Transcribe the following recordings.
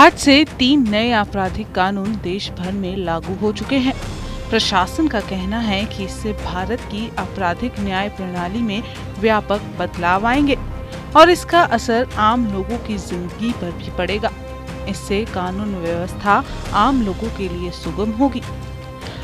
आज से 3 नए आपराधिक कानून देश भर में लागू हो चुके हैं। प्रशासन का कहना है कि इससे भारत की आपराधिक न्याय प्रणाली में व्यापक बदलाव आएंगे और इसका असर आम लोगों की जिंदगी पर भी पड़ेगा। इससे कानून व्यवस्था आम लोगों के लिए सुगम होगी।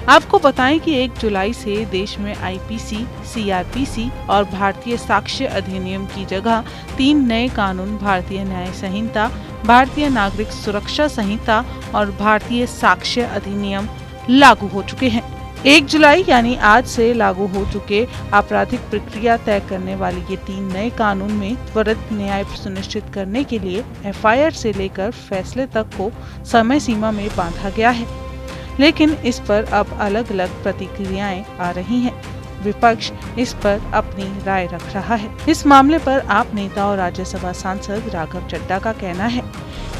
आपको बताएं कि 1 जुलाई से देश में आईपीसी, सीआरपीसी और भारतीय साक्ष्य अधिनियम की जगह 3 नए कानून भारतीय न्याय संहिता, भारतीय नागरिक सुरक्षा संहिता और भारतीय साक्ष्य अधिनियम लागू हो चुके हैं। 1 जुलाई यानी आज से लागू हो चुके आपराधिक प्रक्रिया तय करने वाले ये 3 नए कानून में त्वरित न्याय सुनिश्चित करने के लिए एफआईआर से लेकर फैसले तक को समय सीमा में बांधा गया है। लेकिन इस पर अब अलग अलग प्रतिक्रियाएं आ रही हैं। विपक्ष इस पर अपनी राय रख रहा है। इस मामले पर आप नेता और राज्यसभा सांसद राघव चड्ढा का कहना है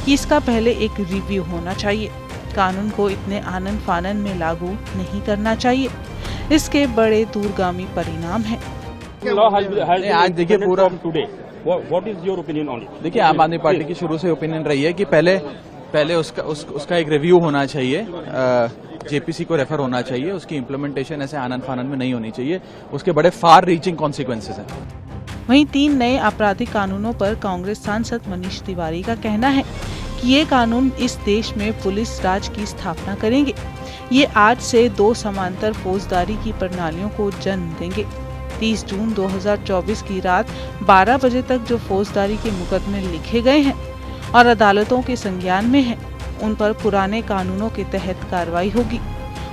कि इसका पहले एक रिव्यू होना चाहिए। कानून को इतने आनन फानन में लागू नहीं करना चाहिए। इसके बड़े दूरगामी परिणाम हैं। आज देखिए पूरा what is your opinion on it? देखिए आम आदमी पार्टी की शुरू से ओपिनियन रही है कि पहले उसका एक रिव्यू होना चाहिए, जेपीसी को रेफर होना चाहिए, उसकी इम्प्लीमेंटेशन ऐसे आनन फानन में नहीं होनी चाहिए, उसके बड़े फार रीचिंग कॉन्सिक्वेंसेस हैं। वहीं 3 नए आपराधिक कानूनों पर कांग्रेस सांसद मनीष तिवारी का कहना है कि ये कानून इस देश में पुलिस राज की स्थापना करेंगे। ये आज से 2 समांतर फौजदारी की प्रणालियों को जन्म देंगे। 30 जून 2024 की रात 12 बजे तक जो फौजदारी के मुकदमे लिखे गए हैं और अदालतों के संज्ञान में हैं, उन पर पुराने कानूनों के तहत कार्रवाई होगी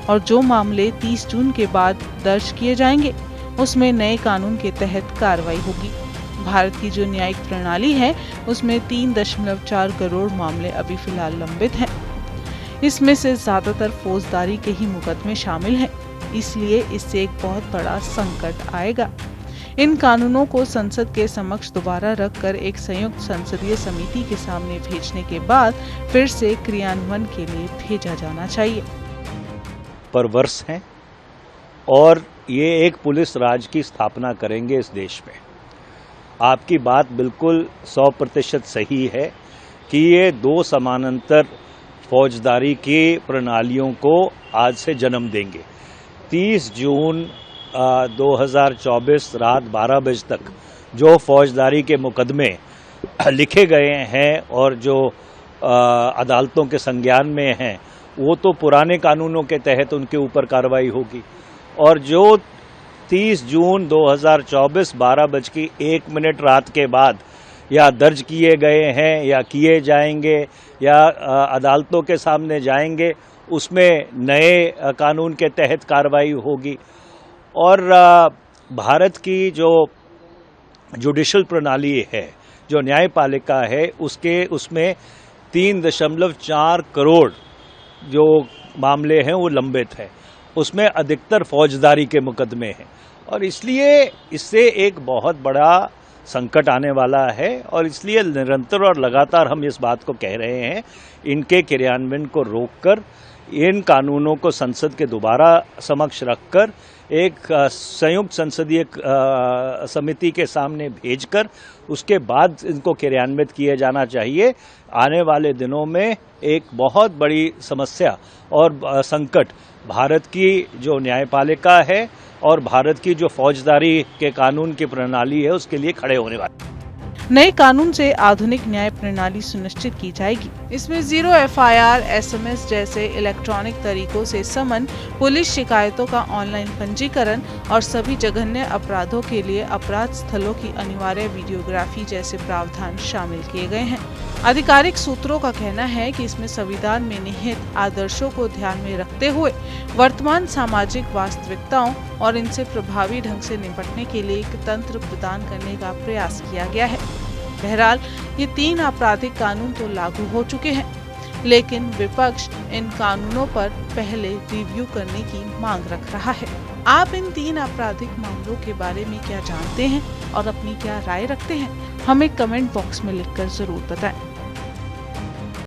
और जो मामले 30 जून के बाद दर्ज किए जाएंगे उसमें नए कानून के तहत कार्रवाई होगी। भारत की जो न्यायिक प्रणाली है उसमें 3.4 करोड़ मामले अभी फिलहाल लंबित हैं। इसमें से ज्यादातर फौजदारी के ही मुकदमे शामिल हैं, इसलिए इससे एक बहुत बड़ा संकट आएगा। इन कानूनों को संसद के समक्ष दोबारा रखकर एक संयुक्त संसदीय समिति के सामने भेजने के बाद फिर से क्रियान्वयन के लिए भेजा जाना चाहिए। परवर्स हैं और ये एक पुलिस राज की स्थापना करेंगे इस देश में। आपकी बात बिल्कुल 100% सही है कि ये 2 समानांतर फौजदारी की प्रणालियों को आज से जन्म देंगे। 30 जून 2024 रात 12 बजे तक जो फौजदारी के मुकदमे लिखे गए हैं और जो अदालतों के संज्ञान में हैं, वो तो पुराने कानूनों के तहत उनके ऊपर कार्रवाई होगी। और जो 30 जून 2024 12:01 रात के बाद या दर्ज किए गए हैं या किए जाएंगे या अदालतों के सामने जाएंगे, उसमें नए कानून के तहत कार्रवाई होगी। और भारत की जो जुडिशल प्रणाली है, जो न्यायपालिका है, उसमें 3.4 करोड़ जो मामले हैं वो लंबित हैं। उसमें अधिकतर फौजदारी के मुकदमे हैं और इसलिए इससे एक बहुत बड़ा संकट आने वाला है और इसलिए निरंतर और लगातार हम इस बात को कह रहे हैं, इनके क्रियान्वयन को रोककर इन कानूनों को संसद के दोबारा समक्ष रखकर एक संयुक्त संसदीय समिति के सामने भेजकर उसके बाद इनको क्रियान्वित किए जाना चाहिए। आने वाले दिनों में एक बहुत बड़ी समस्या और संकट भारत की जो न्यायपालिका है और भारत की जो फौजदारी के कानून की प्रणाली है उसके लिए खड़े होने वाले। नए कानून से आधुनिक न्याय प्रणाली सुनिश्चित की जाएगी। इसमें 0 एफआईआर, एसएमएस जैसे इलेक्ट्रॉनिक तरीकों से समन, पुलिस शिकायतों का ऑनलाइन पंजीकरण और सभी जघन्य अपराधों के लिए अपराध स्थलों की अनिवार्य वीडियोग्राफी जैसे प्रावधान शामिल किए गए हैं। आधिकारिक सूत्रों का कहना है कि इसमें संविधान में निहित आदर्शों को ध्यान में रखते हुए वर्तमान सामाजिक वास्तविकताओं और इनसे प्रभावी ढंग से निपटने के लिए एक तंत्र प्रदान करने का प्रयास किया गया है। बहरहाल ये 3 आपराधिक कानून तो लागू हो चुके हैं, लेकिन विपक्ष इन कानूनों पर पहले रिव्यू करने की मांग रख रहा है। आप इन 3 आपराधिक मामलों के बारे में क्या जानते हैं और अपनी क्या राय रखते हैं? हमें कमेंट बॉक्स में लिखकर जरूर बताएं।